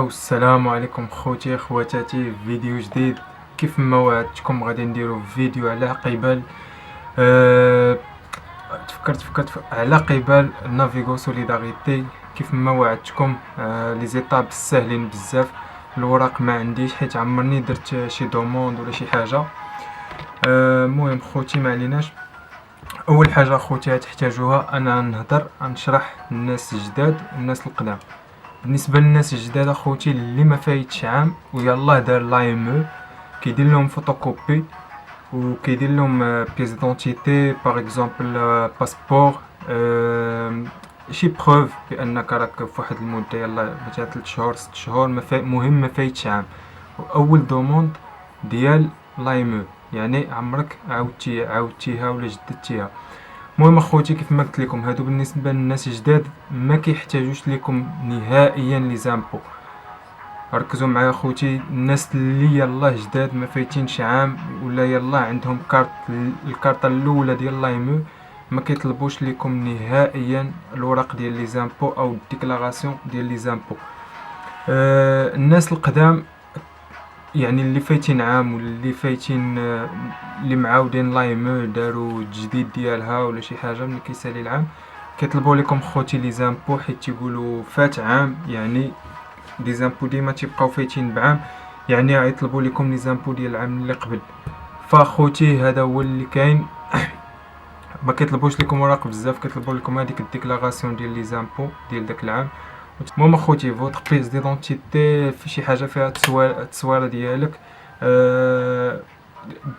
والسلام عليكم خوتي خواتاتي في فيديو جديد. كيف ما وعدتكم غادي نديرو فيديو على قبال أه تفكرت على قبال نافيغو سوليداريتي. كيف ما وعدتكم لي زيتاب ساهلين بزاف. الوراق ما عنديش حيت عمرني درت شي دوموند ولا شي حاجه. المهم خوتي ما عليناش. اول حاجه خوتي تحتاجوها انا نهضر نشرح الناس الجداد والناس القدام. بالنسبه للناس الجداد اخوتي اللي ما فايتش عام ويلاه دار لايم كيدير لهم فوتوكوبي وكيدير لهم بيس دونتيتي باغ اكزومبل باسبور، شي بروف بانك راك في واحد المده يلا مثلا 3 شهور 6 شهور مهم ما فايتش عام. اول دوموند ديال لايم يعني عمرك عاودتيها ولا جددتيها. المهم اخوتي كيف ما قلت لكم هادو بالنسبه للناس الجداد ما كيحتاجوش لكم نهائيا لي زامبو. ركزوا معايا اخوتي، الناس اللي يلا جداد ما فايتينش عام ولا يلا عندهم الكارطه الاولى ديال لايمو ما كيطلبوش لكم نهائيا الوراق ديال لي زامبو او الديكلاراسيون ديال لي زامبو. الناس القدام يعني اللي فايتين عام واللي فايتين اللي معاودين لايم داروا التجديد ديالها ولا شي حاجه ملي كيسالي العام كيطلبوا لكم خوتي لي زامبو حيت تيقولوا فات عام. يعني لي زامبو ديما تيبقاو فايتين بعام، يعني غيطلبوا لكم لي زامبو ديال العام اللي قبل. فاخوتي هذا هو اللي كاين. ما كيطلبوش لكم اوراق بزاف، كيطلبوا لكم هذيك الديكلاراسيون ديال لي زامبو ديال داك العام. المهم اخوتي فوتر بيس ديدونتيتي في شي حاجه فيها التصويره ديالك،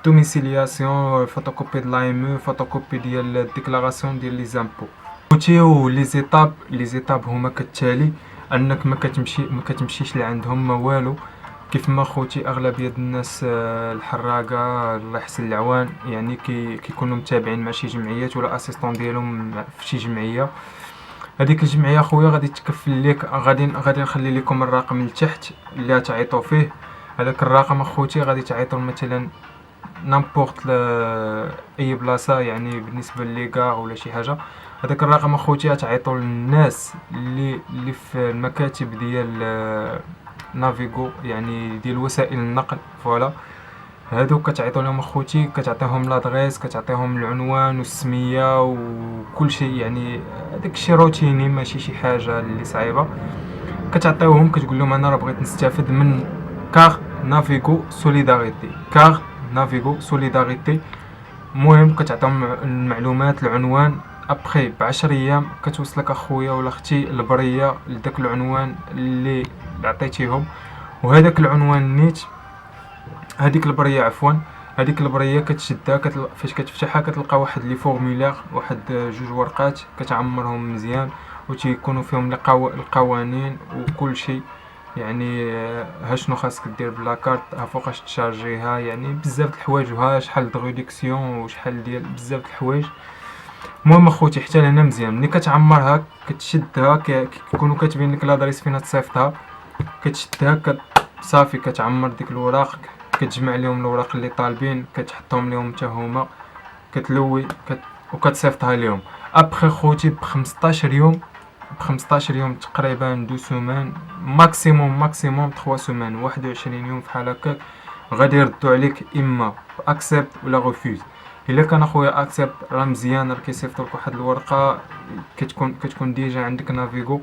دوميسيلياسيون، فوتوكوبي د لايم، فوتوكوبي ديال الديكلاراسيون ديال لي زامبو. خوتي ولي زيتاب هما كالتالي: انك ما كتمشيش لعندهم ما والو. كيف ما خوتي اغلبيه الناس الحراقه الله يحسن العوان يعني كيكونوا متابعين مع شي جمعيات ولا اسيستون ديالهم في شي جمعيه. هذيك الجمعيه خويا غادي تكفل لك، غادي نخلي لكم الرقم لتحت اللي تعيطوا فيه. هذاك الرقم اخوتي غادي تعيطوا مثلا نامبورط اي بلاصه، يعني بالنسبه لليغا ولا شي حاجه. هذاك الرقم اخوتي تعيطوا للناس اللي في المكاتب ديال نافيغو يعني ديال وسائل النقل. فوالا هادو كتعيطوا لهم اخوتي، كتعطيهم لادريس، كتعطيهم العنوان والسميه وكل شيء، يعني داك الشيء روتيني ماشي شي حاجه اللي صعيبه. كتعطيوهم كتقول لهم انا راه بغيت نستافد من كار نافيغو سوليداريتي، كار نافيغو سوليداريتي. المهم كتعطيهم المعلومات العنوان. ابخي ب10 ايام كتوصلك اخويا ولا اختي البريه لذاك العنوان اللي عطيتيهم. وهذاك العنوان نيت هذيك البريه هذيك البريه كتشدها فاش كتفتحها كتلقى واحد لي فورمولير، واحد جوج ورقات كتعمرهم مزيان وتيكونوا فيهم القوانين وكل شيء. يعني ها شنو خاصك دير بلا كارت، ها فوقاش تشارجيها، يعني بزاف د الحوايج، وها شحال د ريدكسيون وشحال ديال بزاف د الحوايج. المهم اخوتي حتى لهنا مزيان. ملي كتعمرها كتشدها كيكونوا كاتبين لك لادريس فين تصيفطها، كتشدها صافي كتعمر ديك الوراق، كتجمع لهم الوراق اللي طالبين، كتحطهم لهم حتى هما، كتلوي وكتصيفطها لهم. ابخي خوتي ب 15 يوم تقريبا 2 سومان ماكسيموم 3 سومان 21 يوم فحال هكاك غادي يردوا عليك اما اكسبت ولا ريفوز. الا كان اخويا اكسبت راه مزيان، راه كيصيفطوا لك واحد الورقه كتكون ديجا عندك نافيغو،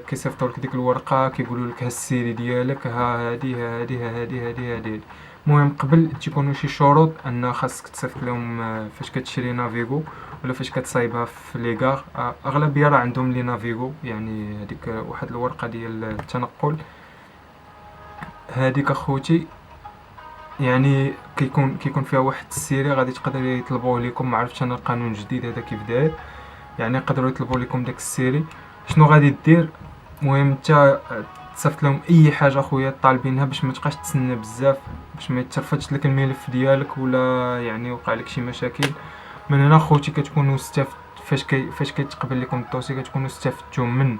كيصيفطوا لك ديك الورقه كيقولوا لك ها السيري ديالك، ها هذه. المهم قبل تيكونوا شي شروط ان خاصك تصيفط لهم فاش كتشري نافيغو ولا فاش كتصايبها في ليغار. اغلبيه راه عندهم لي نافيغو، يعني هذيك واحد الورقه ديال التنقل. هذيك اخوتي يعني كيكون فيها واحد السيري غادي تقدر يطلبوه لكم. ما عرفتش انا القانون الجديد هذا كيف داير، يعني يقدروا يطلبوا لكم داك السيري. شنو غادي دير؟ المهم انت تصيفط لهم اي حاجه خويا طالبينها باش ما تبقاش تسنى بزاف، باش ما يترفدش لك الملف ديالك ولا يعني وقع لك شي مشاكل. من هنا خوتي كتكونوا فاش كيتقبل لكم الدوسي كتكونوا استفدتوا من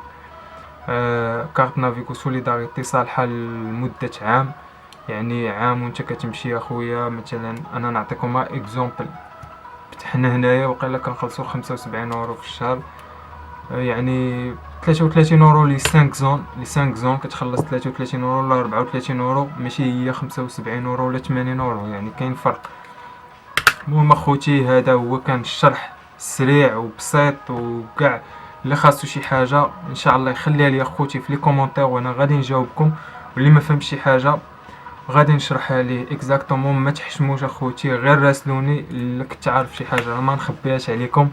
كارت نافيغو سوليداريتي صالحه لمده عام. يعني عام وانت كتمشي اخويا مثلا، انا نعطيكم اكزومبل. حنا هنايا وقيلا كنخلصوا 75 اورو في الشهر يعني 33 اورو لي 5 زون، لي 5 زون كتخلص 33 اورو ولا 34 اورو، ماشي هي 75 اورو ولا 80 اورو، يعني كاين فرق. المهم اخوتي هذا هو كان الشرح سريع وبسيط، وكاع اللي خاصو شي حاجه ان شاء الله يخليها لي اخوتي في لي كومونتير وانا غادي نجاوبكم، واللي ما فهمش شي حاجه غادي نشرحها ليه اكزاكتومون. ما تحشموش اخوتي، غير راسلوني الا كنت عارف شي حاجه ما نخبيهاش عليكم،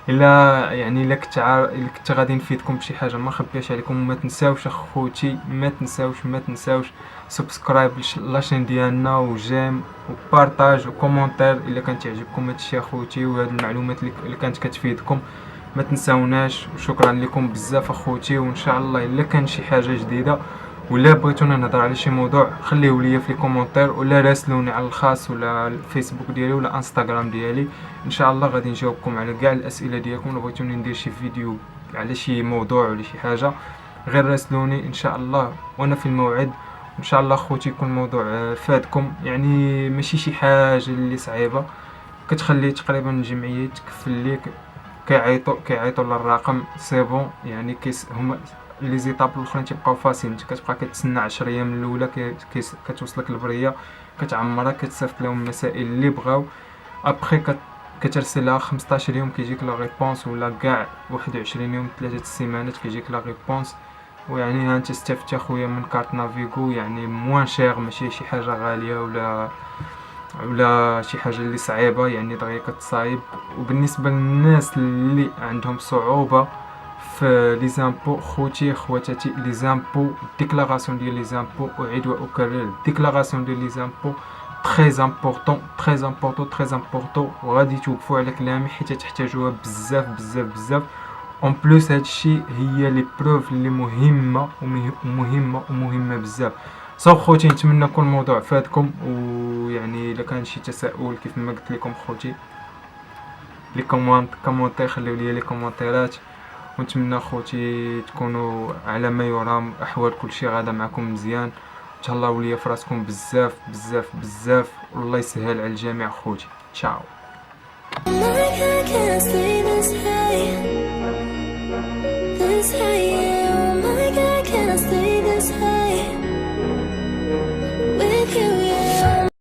الا يعني الا كنت غادي نفيدكم بشي حاجه ما نخبيهاش عليكم. وما تنساوش اخوتي، ما تنساوش سبسكرايب لاشين ديالنا، وجيم وبارطاج وكومونتير الا كان تعجبكم هادشي اخوتي، وهاد المعلومات اللي كانت كتفيدكم ما تنساوناش. وشكرا لكم بزاف اخوتي، وان شاء الله الا كان شي حاجه جديده ولا بغيتونا نهضر على شي موضوع خليوه ليا في لي كومونتير، ولا راسلوني على الخاص ولا الفيسبوك ديالي ولا انستغرام ديالي. ان شاء الله غادي نجاوبكم على كاع الاسئله ديالكم. لو بغيتوني ندير شي فيديو على شي موضوع ولا شي حاجه غير راسلوني ان شاء الله وانا في الموعد. ان شاء الله خوتي يكون الموضوع فادكم، يعني ماشي شي حاجه اللي صعيبه، كتخلي تقريبا الجمعيه تكفل ليك. كيعيطوا للرقم سي بون، يعني هما لي زيتاب الاخرين تيبقاو فاسين، انت كتبقى كتسنى 10 ايام الاولى كتوصلك البريه، كتعمرها، كتصيفط لهم المسائل اللي بغاو، ابخي كترسلها 15 يوم كيجيك لا ريبونس، ولا كاع 21 يوم 3 السيمانات كيجيك لا ريبونس. ويعني ها انت استفدت اخويا من كارت نافيغو، يعني موان شير، ماشي شي حاجه غاليه ولا شي حاجه اللي صعيبه، يعني دغيا كتصايب. وبالنسبه للناس اللي عندهم صعوبه في لي زامبو خوتي خواتاتي، لي زامبو ديكلاراسيون ديال لي زامبو، اعيد واكرر، ديكلاراسيون ديال لي زامبو تري امبورطون تري امبورطون تري امبورطون، وغادي توقفوا على كلامي حيت تحتاجوها بزاف بزاف بزاف. اون بلوس هادشي هي لي بروف اللي مهمه بزاف. صافي خوتي، نتمنى يكون الموضوع فاتكم، ويعني الا كان شي تساؤل كيف ما قلت لكم خوتي لي كومونتير خليو لي لي كومونتيرات. ونتمنى خوتي تكونوا على ما يرام، احوال كلشي غادا معكم مزيان، تهلاو ليا فراسكم بزاف بزاف بزاف، والله يسهل على الجميع خوتي. تشاو. This high, oh my God, can I stay?